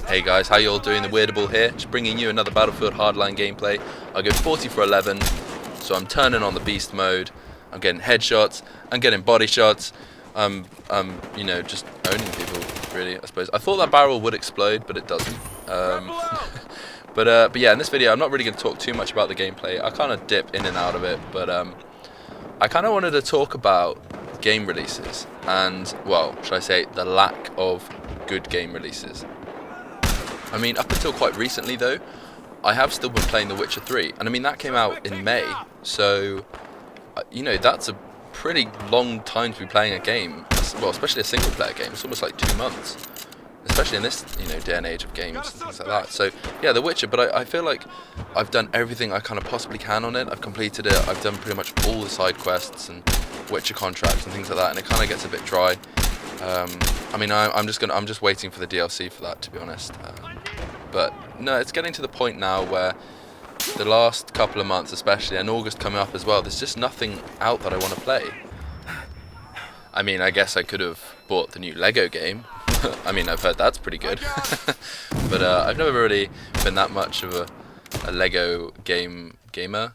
Hey guys, how you all doing? The Weirdable here, just bringing you another Battlefield Hardline gameplay. I go 40 for 11, so I'm turning on the beast mode. I'm getting headshots, I'm getting body shots. You know, just owning people, really, I suppose. I thought that barrel would explode, but it doesn't. But yeah, in this video, I'm not really going to talk too much about the gameplay. I kind of dip in and out of it, but I kind of wanted to talk about game releases and, well, should I say, the lack of good game releases. I mean, up until quite recently though, I have still been playing The Witcher 3, and I mean that came out in May, so you know, that's a pretty long time to be playing a game, well, especially a single player game. It's almost like 2 months, especially in this, you know, day and age of games and things like that. So yeah, The Witcher, but I feel like I've done everything I kind of possibly can on it. I've completed it, I've done pretty much all the side quests and Witcher contracts and things like that, and it kind of gets a bit dry. I mean, I'm just waiting for the DLC for that, to be honest. But no, it's getting to the point now where the last couple of months, especially, and August coming up as well, there's just nothing out that I want to play. I mean, I guess I could have bought the new Lego game. I mean, I've heard that's pretty good. But I've never really been that much of a Lego gamer.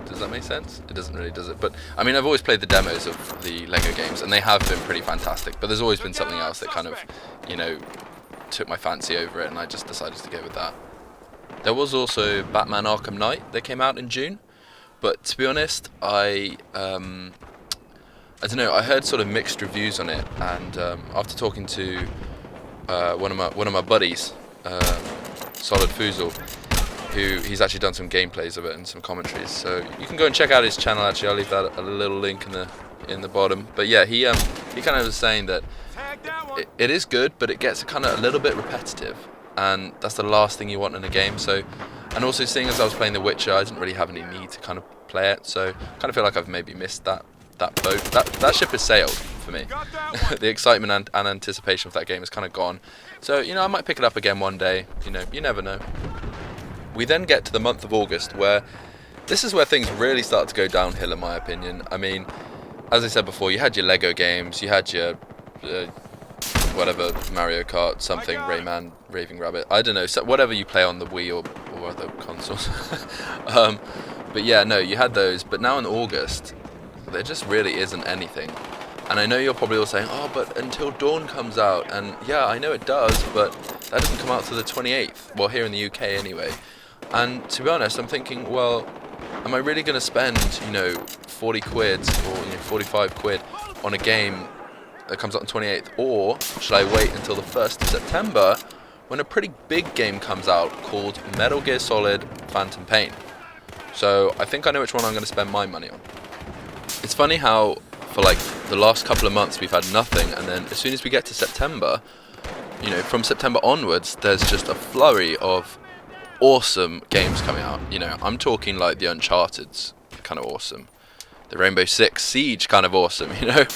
Does that make sense? It doesn't really, does it? But I mean, I've always played the demos of the Lego games, and they have been pretty fantastic. But there's always been something else that kind of, you know, took my fancy over it, and I just decided to go with that. There was also Batman Arkham Knight that came out in June, but to be honest, I don't know. I heard sort of mixed reviews on it, and after talking to one of my buddies, Solid Foozle, he's actually done some gameplays of it and some commentaries, so you can go and check out his channel. Actually, I'll leave that a little link in the bottom. But yeah, he kind of was saying that it is good, but it gets kind of a little bit repetitive, and that's the last thing you want in a game. So, and also, seeing as I was playing The Witcher, I didn't really have any need to kind of play it, so I kind of feel like I've maybe missed that boat. That ship has sailed for me. The excitement and anticipation of that game is kind of gone. So, you know, I might pick it up again one day. You know, you never know. We then get to the month of August, where this is where things really start to go downhill, in my opinion. I mean, as I said before, you had your Lego games, you had your whatever, Mario Kart, something, Rayman, Raving Rabbit, I don't know, so whatever you play on the Wii or other consoles. But yeah, no, you had those, but now in August, there just really isn't anything. And I know you're probably all saying, oh, but Until Dawn comes out, and yeah, I know it does, but that doesn't come out till the 28th, well, here in the UK anyway. And to be honest, I'm thinking, well, am I really going to spend, you know, 40 quid or 45 quid on a game that comes out on 28th, or should I wait until the 1st of September when a pretty big game comes out called Metal Gear Solid Phantom Pain? So I think I know which one I'm going to spend my money on. It's funny how for like the last couple of months we've had nothing, and then as soon as we get to September, you know, from September onwards, there's just a flurry of awesome games coming out. You know, I'm talking like the Uncharted's kind of awesome, the Rainbow Six Siege kind of awesome, you know.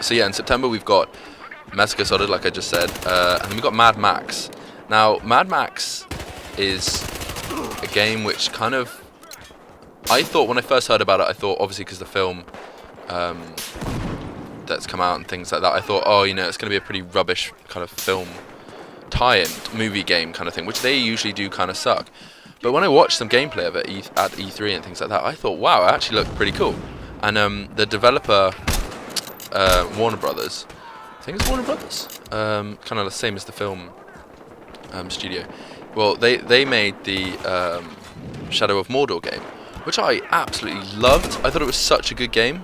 So yeah, in September we've got Metal Gear Solid, like I just said, and then we've got Mad Max. Now, Mad Max is a game which kind of, I thought when I first heard about it, I thought obviously because the film that's come out and things like that, I thought, oh, you know, it's going to be a pretty rubbish kind of film tie-in movie game kind of thing, which they usually do kind of suck. But when I watched some gameplay of it at E3 and things like that, I thought, wow, it actually looked pretty cool. And the developer, Warner Brothers, I think it's Warner Brothers, kind of the same as the film studio. Well, they made the Shadow of Mordor game, which I absolutely loved. I thought it was such a good game.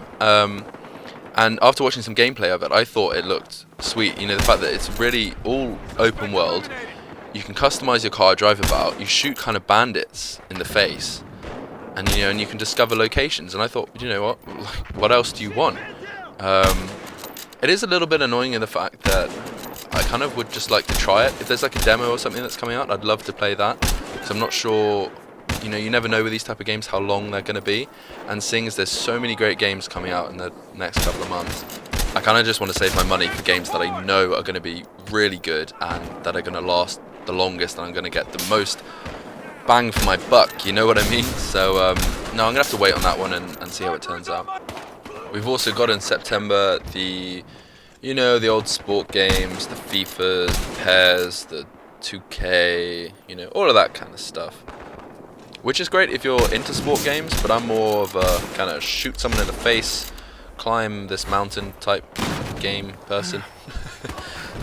And after watching some gameplay of it, I thought it looked sweet. You know, the fact that it's really all open world. You can customize your car, drive about. You shoot kind of bandits in the face, and you know, and you can discover locations. And I thought, you know what? What else do you want? It is a little bit annoying in the fact that I kind of would just like to try it. If there's like a demo or something that's coming out, I'd love to play that. Because I'm not sure. You know, you never know with these type of games how long they're going to be, and seeing as there's so many great games coming out in the next couple of months, I kind of just want to save my money for games that I know are going to be really good and that are going to last the longest, and I'm going to get the most bang for my buck, you know what I mean? So no, I'm going to have to wait on that one and see how it turns out. We've also got in September the You know, the old sport games, the FIFAs, the PES, the 2K, you know, all of that kind of stuff. Which is great if you're into sport games, but I'm more of a kind of shoot someone in the face, climb this mountain type game person.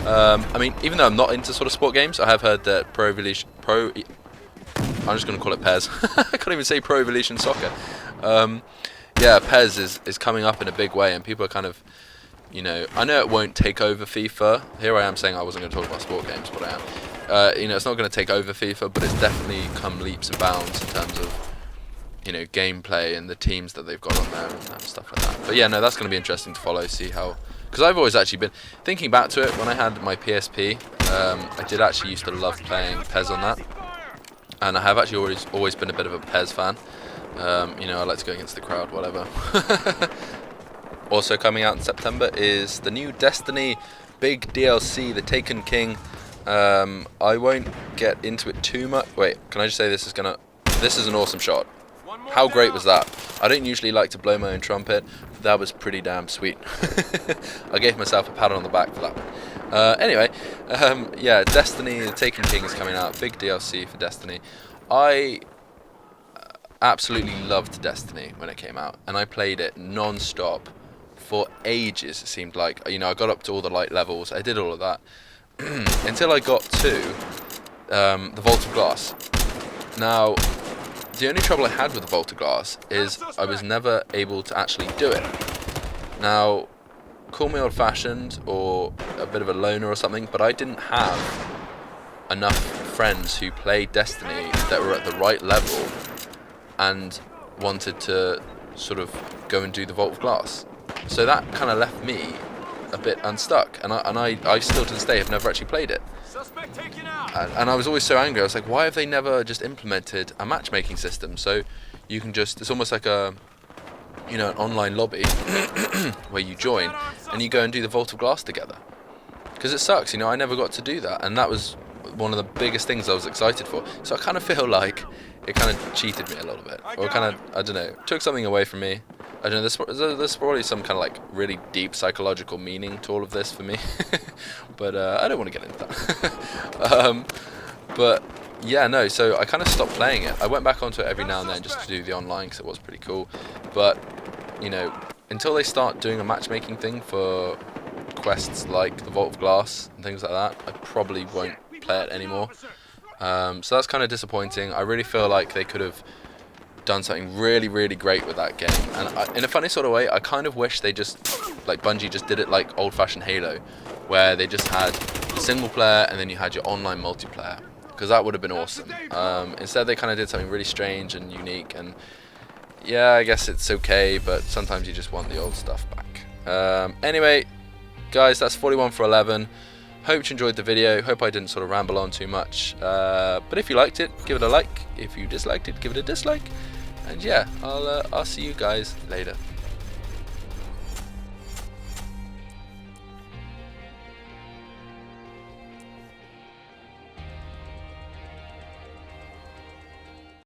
I mean, even though I'm not into sort of sport games, I have heard that I'm just going to call it PES. I can't even say Pro Evolution Soccer. Yeah, PES is coming up in a big way, and people are kind of, you know, I know it won't take over FIFA. Here I am saying I wasn't going to talk about sport games, but I am. You know, it's not going to take over FIFA, but it's definitely come leaps and bounds in terms of, you know, gameplay and the teams that they've got on there and stuff like that. But yeah, no, that's going to be interesting to follow, see how, because I've always actually been thinking back to it when I had my PSP. I did actually used to love playing PES on that, and I have actually always been a bit of a PES fan. You know, I like to go against the crowd, whatever. Also coming out in September is the new Destiny big DLC, the Taken King. I won't get into it too much. Wait, can I just say this is an awesome shot. How great was that? I don't usually like to blow my own trumpet. That was pretty damn sweet. I gave myself a pat on the back for that one. Anyway, yeah, Destiny, the Taken King is coming out. Big DLC for Destiny. I absolutely loved Destiny when it came out, and I played it non-stop for ages. It seemed like, you know, I got up to all the light levels. I did all of that until I got to the Vault of Glass. Now, the only trouble I had with the Vault of Glass is I was never able to actually do it. Now, call me old-fashioned or a bit of a loner or something, but I didn't have enough friends who played Destiny that were at the right level and wanted to sort of go and do the Vault of Glass. So that kind of left me a bit unstuck, and I still to this day have never actually played it. And I was always so angry. I was like, why have they never just implemented a matchmaking system so you can just, it's almost like a, you know, an online lobby where you join and you go and do the Vault of Glass together? Because it sucks, you know, I never got to do that, and that was one of the biggest things I was excited for. So I kind of feel like it kind of cheated me a little bit, or kind of, I don't know, took something away from me. I don't know, there's probably some kind of like really deep psychological meaning to all of this for me, but I don't want to get into that. But yeah, no, so I kind of stopped playing it. I went back onto it every now and then just to do the online because it was pretty cool, but you know, until they start doing a matchmaking thing for quests like the Vault of Glass and things like that, I probably won't play it anymore. So that's kind of disappointing. I really feel like they could have done something really, really great with that game, and in a funny sort of way, I kind of wish they just, like Bungie just did it like old-fashioned Halo, where they just had single player and then you had your online multiplayer, because that would have been awesome. Instead they kind of did something really strange and unique, and yeah, I guess it's okay, but sometimes you just want the old stuff back. Anyway, guys, that's 41 for 11. Hope you enjoyed the video. Hope I didn't sort of ramble on too much. But if you liked it, give it a like. If you disliked it, give it a dislike. And yeah, I'll see you guys later.